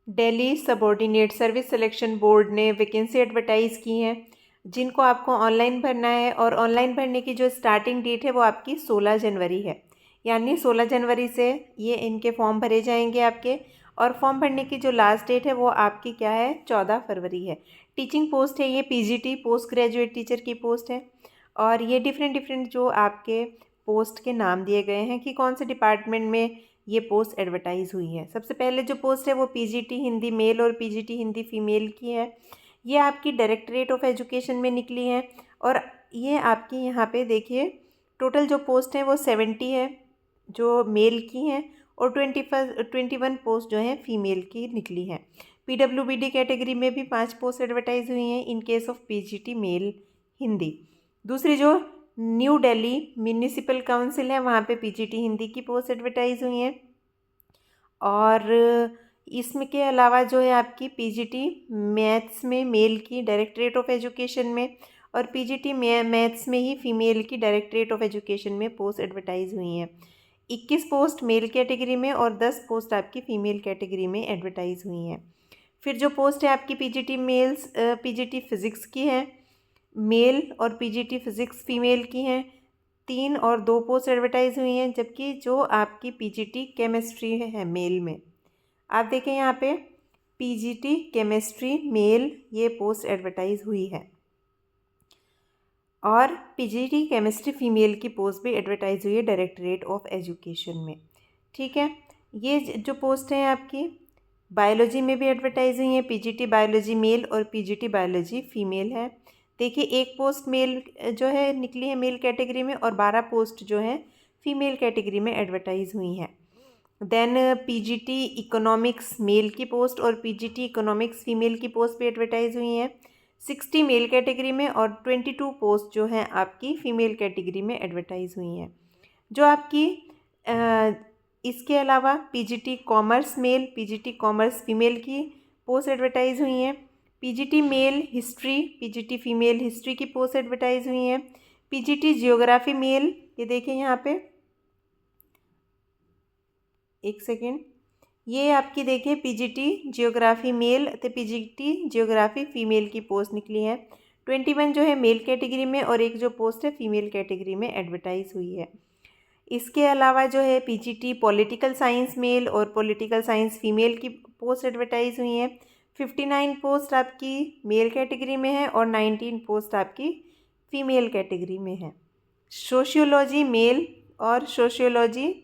Delhi subordinate service selection board ने vacancy advertise की हैं जिनको आपको ऑनलाइन भरना है। और ऑनलाइन भरने की जो स्टार्टिंग डेट है वो आपकी 16 जनवरी है। यानी 16 जनवरी से ये इनके फॉर्म भरे जाएंगे आपके। और फॉर्म भरने की जो लास्ट डेट है वो आपकी क्या है, 14 फरवरी है। टीचिंग पोस्ट है ये, पीजीटी पोस्ट ग्रेजुएट टीचर की पोस्ट है। और ये डिफरेंट डिफरेंट जो आपके पोस्ट के नाम दिए गए हैं कि कौन से डिपार्टमेंट में ये पोस्ट एडवर्टाइज हुई है। सबसे पहले जो पोस्ट है वो पीजीटी हिंदी मेल और पीजीटी हिंदी फीमेल की है। ये आपकी डायरेक्टरेट ऑफ एजुकेशन में निकली है। और ये आपकी यहाँ पे देखिए टोटल जो पोस्ट है वो 70 है जो मेल की हैं, और 21 पोस्ट जो हैं फीमेल की निकली हैं। पीडब्ल्यूबीडी कैटेगरी में भी 5 पोस्ट एडवर्टाइज हुई हैं in case of PGT male Hindi. दूसरी जो न्यू दिल्ली म्यूनिसिपल काउंसिल है वहाँ पे पीजीटी हिंदी की पोस्ट एडवर्टाइज हुई हैं। और इसमें के अलावा जो है आपकी पीजीटी मैथ्स में मेल की डायरेक्टरेट ऑफ एजुकेशन में, और पीजीटी मैथ्स में ही फीमेल की डायरेक्टरेट ऑफ एजुकेशन में पोस्ट एडवर्टाइज हुई हैं। 21 पोस्ट मेल कैटेगरी में और 10 पोस्ट आपकी फ़ीमेल कैटेगरी में एडवर्टाइज हुई हैं। फिर जो पोस्ट है आपकी पीजीटी मेल्स पीजीटी फ़िज़िक्स की है मेल, और पीजीटी फ़िज़िक्स फ़ीमेल की हैं 3 और 2 पोस्ट एडवर्टाइज हुई हैं। जबकि जो आपकी पीजीटी केमिस्ट्री है मेल में, आप देखें यहाँ पे पीजीटी केमिस्ट्री मेल ये पोस्ट एडवर्टाइज हुई है। और पीजीटी केमिस्ट्री फीमेल की पोस्ट भी एडवर्टाइज हुई है डायरेक्टरेट ऑफ एजुकेशन में। ठीक है, ये जो पोस्ट हैं आपकी बायोलॉजी में भी एडवर्टाइज हुई हैं, पीजीटी बायोलॉजी मेल और पीजीटी बायोलॉजी फीमेल है। देखिए एक पोस्ट मेल जो है निकली है मेल कैटेगरी में, और 12 पोस्ट जो है फीमेल कैटेगरी में एडवर्टाइज हुई हैं। देन पीजीटी इकोनॉमिक्स मेल की पोस्ट और पीजीटी इकोनॉमिक्स फीमेल की पोस्ट भी एडवर्टाइज हुई हैं 60 मेल कैटेगरी में, और 22 पोस्ट जो हैं आपकी फ़ीमेल कैटेगरी में एडवर्टाइज हुई हैं। जो आपकी इसके अलावा PGT commerce male PGT commerce female की पोस्ट एडवर्टाइज हुई हैं। PGT male history PGT female history की पोस्ट एडवर्टाइज हुई हैं। पीजीटी जियोग्राफी मेल, ये देखिए यहाँ पे एक सेकेंड, ये आपकी देखिए पीजीटी जियोग्राफी मेल तो पीजीटी जियोग्राफी फीमेल की पोस्ट निकली है। 21 जो है मेल कैटेगरी में, और एक जो पोस्ट है फीमेल कैटेगरी में एडवर्टाइज हुई है। इसके अलावा जो है पीजीटी पॉलिटिकल साइंस मेल और पॉलिटिकल साइंस फीमेल की पोस्ट एडवर्टाइज हुई हैं। 59 पोस्ट आपकी मेल कैटेगरी में है और 19 पोस्ट आपकी फीमेल कैटेगरी में है। सोशियोलॉजी मेल और सोशियोलॉजी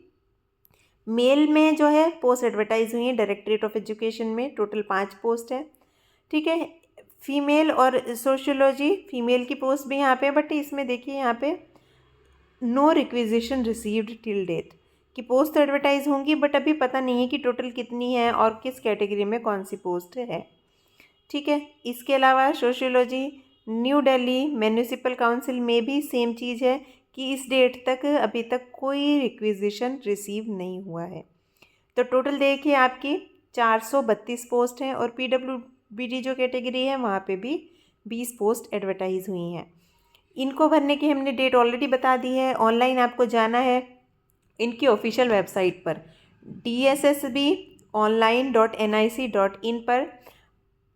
मेल में जो है पोस्ट एडवर्टाइज हुई है डायरेक्टरेट ऑफ एजुकेशन में, टोटल 5 पोस्ट है। ठीक है, फीमेल और सोशियोलॉजी फीमेल की पोस्ट भी यहाँ पे, बट इसमें देखिए यहाँ पे no requisition received till date कि पोस्ट एडवर्टाइज होंगी, बट अभी पता नहीं है कि टोटल कितनी है और किस कैटेगरी में कौन सी पोस्ट है। ठीक है, इसके अलावा sociology new Delhi municipal council में भी सेम चीज़ है कि इस डेट तक अभी तक कोई रिक्विजिशन रिसीव नहीं हुआ है। तो टोटल देखिए आपकी 432 पोस्ट हैं, और पीडब्ल्यूबीडी जो कैटेगरी है वहाँ पे भी 20 पोस्ट एडवर्टाइज हुई हैं। इनको भरने की हमने डेट ऑलरेडी बता दी है। ऑनलाइन आपको जाना है इनकी ऑफिशियल वेबसाइट पर dssbonline.nic.in पर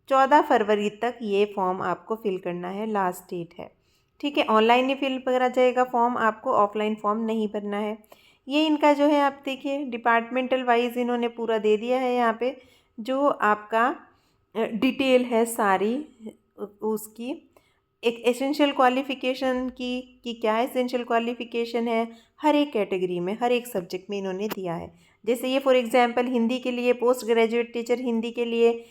14 फरवरी तक ये फॉर्म आपको फिल करना है, लास्ट डेट है। ठीक है, ऑनलाइन ही फिल करा जाएगा फॉर्म, आपको ऑफलाइन फॉर्म नहीं भरना है। ये इनका जो है आप देखिए डिपार्टमेंटल वाइज इन्होंने पूरा दे दिया है यहाँ पे, जो आपका डिटेल है सारी उसकी। एक एसेंशियल क्वालिफ़िकेशन की कि क्या एसेंशियल क्वालिफ़िकेशन है हर एक कैटेगरी में, हर एक सब्जेक्ट में इन्होंने दिया है। जैसे ये फॉर एग्जांपल हिंदी के लिए पोस्ट ग्रेजुएट टीचर हिंदी के लिए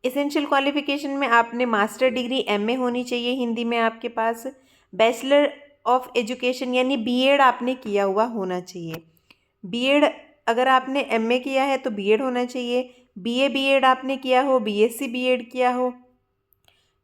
एसेंशियल क्वालिफ़िकेशन में आपने मास्टर डिग्री एमए होनी चाहिए हिंदी में आपके पास, बैचलर ऑफ एजुकेशन यानी बीएड आपने किया हुआ होना चाहिए। बीएड अगर आपने एमए किया है तो बीएड होना चाहिए, बीएड आपने किया हो, बीएससी बीएड किया हो,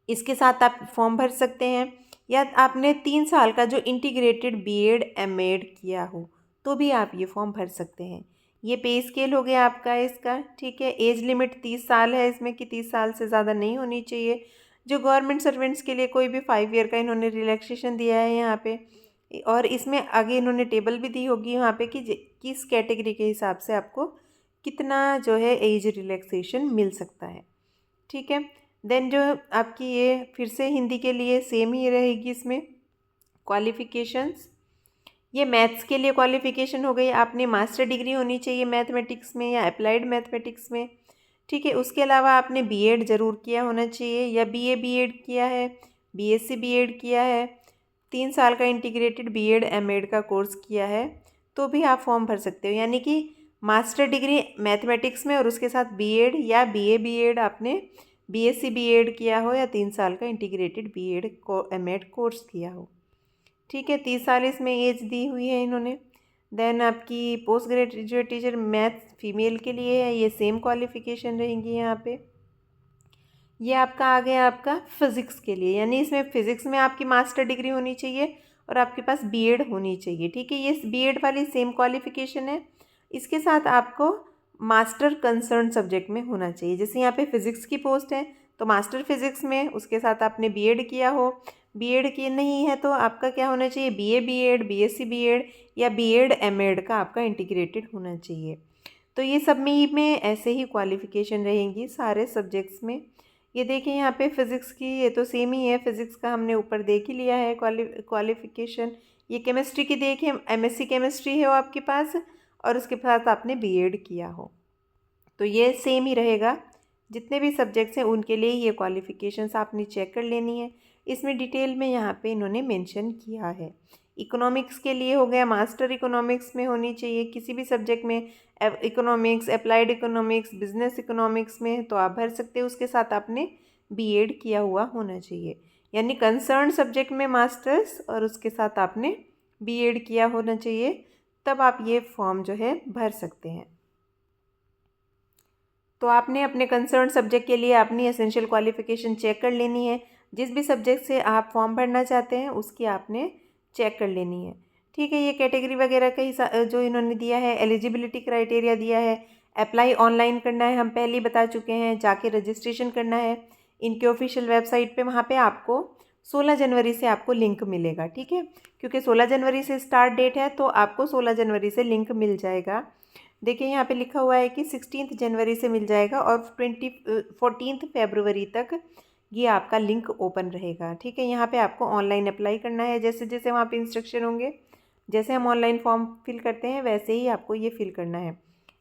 इसके साथ आप फॉर्म भर सकते हैं। या आपने 3 साल का जो इंटीग्रेटेड बीएड एमएड किया हो तो भी आप ये फॉर्म भर सकते हैं। ये पे स्केल हो गया आपका इसका। ठीक है, एज लिमिट 30 साल है इसमें कि 30 साल से ज़्यादा नहीं होनी चाहिए। जो गवर्नमेंट सर्वेंट्स के लिए कोई भी 5 ईयर का इन्होंने रिलैक्सेशन दिया है यहाँ पे, और इसमें आगे इन्होंने टेबल भी दी होगी यहाँ पे कि किस कैटेगरी के हिसाब से आपको कितना जो है एज रिलैक्सेशन मिल सकता है। ठीक है, देन जो आपकी ये फिर से हिंदी के लिए सेम ही रहेगी इसमें क्वालिफ़िकेशंस। ये मैथ्स के लिए क्वालिफ़िकेशन हो गई, आपने मास्टर डिग्री होनी चाहिए मैथमेटिक्स में या अप्लाइड मैथमेटिक्स में। ठीक है, उसके अलावा आपने बीएड ज़रूर किया होना चाहिए या बीए बीएड किया है, बीएससी बीएड किया है, 3 साल का इंटीग्रेटेड बीएड एमएड का कोर्स किया है, तो भी आप फॉर्म भर सकते हो। यानी कि मास्टर डिग्री मैथमेटिक्स में और उसके साथ बीएड या बीए बीएड आपने बीएससी बीएड किया हो या 3 साल का इंटीग्रेटेड बीएड को एमएड कोर्स किया हो। ठीक है, 30 साल इसमें एज दी हुई है इन्होंने। देन आपकी post graduate teacher maths female के लिए है, ये सेम क्वालिफ़िकेशन रहेंगी यहाँ पे। ये आपका आ गया आपका फ़िज़िक्स के लिए, यानी इसमें फ़िज़िक्स में आपकी मास्टर डिग्री होनी चाहिए और आपके पास बीएड होनी चाहिए। ठीक है, ये बीएड वाली सेम क्वालिफ़िकेशन है। इसके साथ आपको मास्टर कंसर्न सब्जेक्ट में होना चाहिए। जैसे यहाँ पे फ़िज़िक्स की पोस्ट है तो मास्टर फ़िज़िक्स में, उसके साथ आपने बीएड किया हो। बीएड की नहीं है तो आपका क्या होना चाहिए, बीए बीएड, बीएससी बीएड या बीएड एमएड का आपका इंटीग्रेटेड होना चाहिए। तो ये सब में ऐसे ही क्वालिफ़िकेशन रहेंगी सारे सब्जेक्ट्स में। ये देखिए यहाँ पे फ़िज़िक्स की ये तो सेम ही है, फ़िज़िक्स का हमने ऊपर देख ही लिया है क्वालिफ़िकेशन। ये केमिस्ट्री की देखिए, एमएससी केमिस्ट्री है वो आपके पास और उसके साथ आपने बीएड किया हो, तो ये सेम ही रहेगा। जितने भी सब्जेक्ट्स हैं उनके लिए ये क्वालिफ़िकेशंस आपने चेक कर लेनी है। इसमें डिटेल में यहाँ पे इन्होंने मेंशन किया है। इकोनॉमिक्स के लिए हो गया, मास्टर इकोनॉमिक्स में होनी चाहिए किसी भी सब्जेक्ट में, economics, applied economics, business economics में तो आप भर सकते हो। उसके साथ आपने बीएड किया हुआ होना चाहिए, यानी कंसर्न सब्जेक्ट में मास्टर्स और उसके साथ आपने बीएड किया होना चाहिए, तब आप ये फॉर्म जो है भर सकते हैं। तो आपने अपने कंसर्न सब्जेक्ट के लिए अपनी एसेंशियल क्वालिफ़िकेशन चेक कर लेनी है। जिस भी सब्जेक्ट से आप फॉर्म भरना चाहते हैं उसकी आपने चेक कर लेनी है। ठीक है, ये कैटेगरी वगैरह का जो इन्होंने दिया है, एलिजिबिलिटी क्राइटेरिया दिया है। अप्लाई ऑनलाइन करना है, हम पहले ही बता चुके हैं, जाके रजिस्ट्रेशन करना है इनके ऑफिशियल वेबसाइट पे। वहाँ पे आपको 16 जनवरी से आपको लिंक मिलेगा। ठीक है, क्योंकि 16 जनवरी से स्टार्ट डेट है तो आपको 16 जनवरी से लिंक मिल जाएगा। देखिए यहाँ पे लिखा हुआ है कि 16 जनवरी से मिल जाएगा और 14 फरवरी तक ये आपका लिंक ओपन रहेगा। ठीक है, यहाँ पे आपको ऑनलाइन अप्लाई करना है, जैसे जैसे वहाँ पे इंस्ट्रक्शन होंगे, जैसे हम ऑनलाइन फॉर्म फिल करते हैं वैसे ही आपको ये फिल करना है।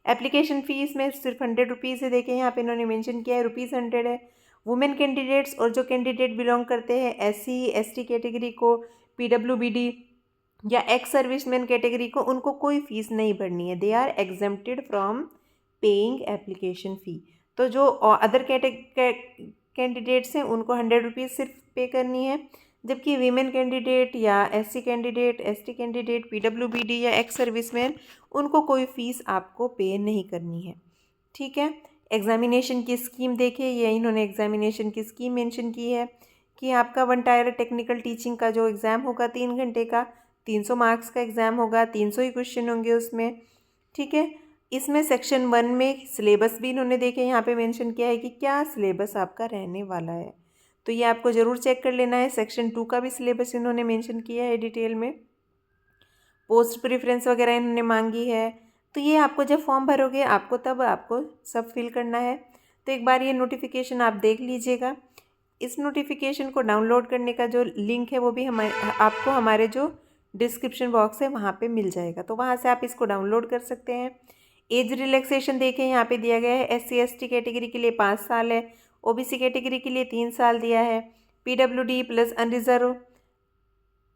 एप्लीकेशन फ़ीस में सिर्फ 100 रुपीज़ है। देखिए यहाँ पे इन्होंने मेंशन किया है ₹100 है। वुमेन कैंडिडेट्स और जो कैंडिडेट बिलोंग करते हैं SC ST कैटेगरी को, PWBD या एक्स सर्विसमैन कैटेगरी को, उनको कोई फ़ीस नहीं भरनी है। They are exempted from paying application fee. तो जो अदर कैंडिडेट्स हैं उनको 100 रुपीज़ सिर्फ पे करनी है, जबकि वीमेन कैंडिडेट या SC candidate, ST candidate, PWBD या एक्स सर्विसमैन, उनको कोई फ़ीस आपको पे नहीं करनी है। ठीक है, एग्ज़ामिनेशन की स्कीम देखिए, ये इन्होंने एग्ज़ामिनेशन की स्कीम मेंशन की है कि आपका 1 टायर टेक्निकल टीचिंग का जो एग्ज़ाम होगा 3 घंटे का, 300 मार्क्स का एग्ज़ाम होगा, 300 ही क्वेश्चन होंगे उसमें। ठीक है, इसमें सेक्शन 1 में सिलेबस भी इन्होंने देखे यहाँ पे मेंशन किया है कि क्या सिलेबस आपका रहने वाला है, तो ये आपको ज़रूर चेक कर लेना है। सेक्शन 2 का भी सिलेबस इन्होंने मेंशन किया है डिटेल में। पोस्ट प्रेफरेंस वगैरह इन्होंने मांगी है, तो ये आपको जब फॉर्म भरोगे आपको तब आपको सब फिल करना है। तो एक बार ये नोटिफिकेशन आप देख लीजिएगा। इस नोटिफिकेशन को डाउनलोड करने का जो लिंक है वो भी आपको हमारे जो डिस्क्रिप्शन बॉक्स है वहाँ पे मिल जाएगा, तो वहाँ से आप इसको डाउनलोड कर सकते हैं। एज रिलैक्सेशन देखें यहाँ पे दिया गया है, SC ST कैटेगरी के लिए 5 साल है, OBC कैटेगरी के लिए 3 साल दिया है, PWD प्लस अनरिजर्व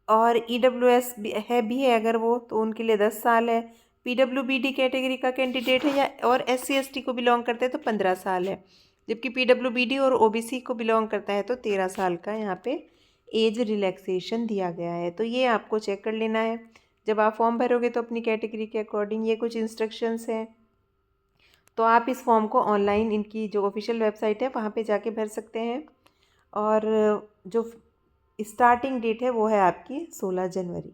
और EWS भी है अगर वो, तो उनके लिए 10 साल है। PWBD कैटेगरी का कैंडिडेट है या और SC ST को बिलोंग करते हैं तो 15 साल है, जबकि PWBD और OBC को बिलोंग करता है तो 13 साल का यहाँ पे एज रिलैक्सेशन दिया गया है। तो ये आपको चेक कर लेना है जब आप फॉर्म भरोगे, तो अपनी कैटेगरी के अकॉर्डिंग ये कुछ इंस्ट्रक्शंस हैं। तो आप इस फॉर्म को ऑनलाइन इनकी जो ऑफिशियल वेबसाइट है वहाँ पे जाके भर सकते हैं, और जो स्टार्टिंग डेट है वो है आपकी 16 जनवरी।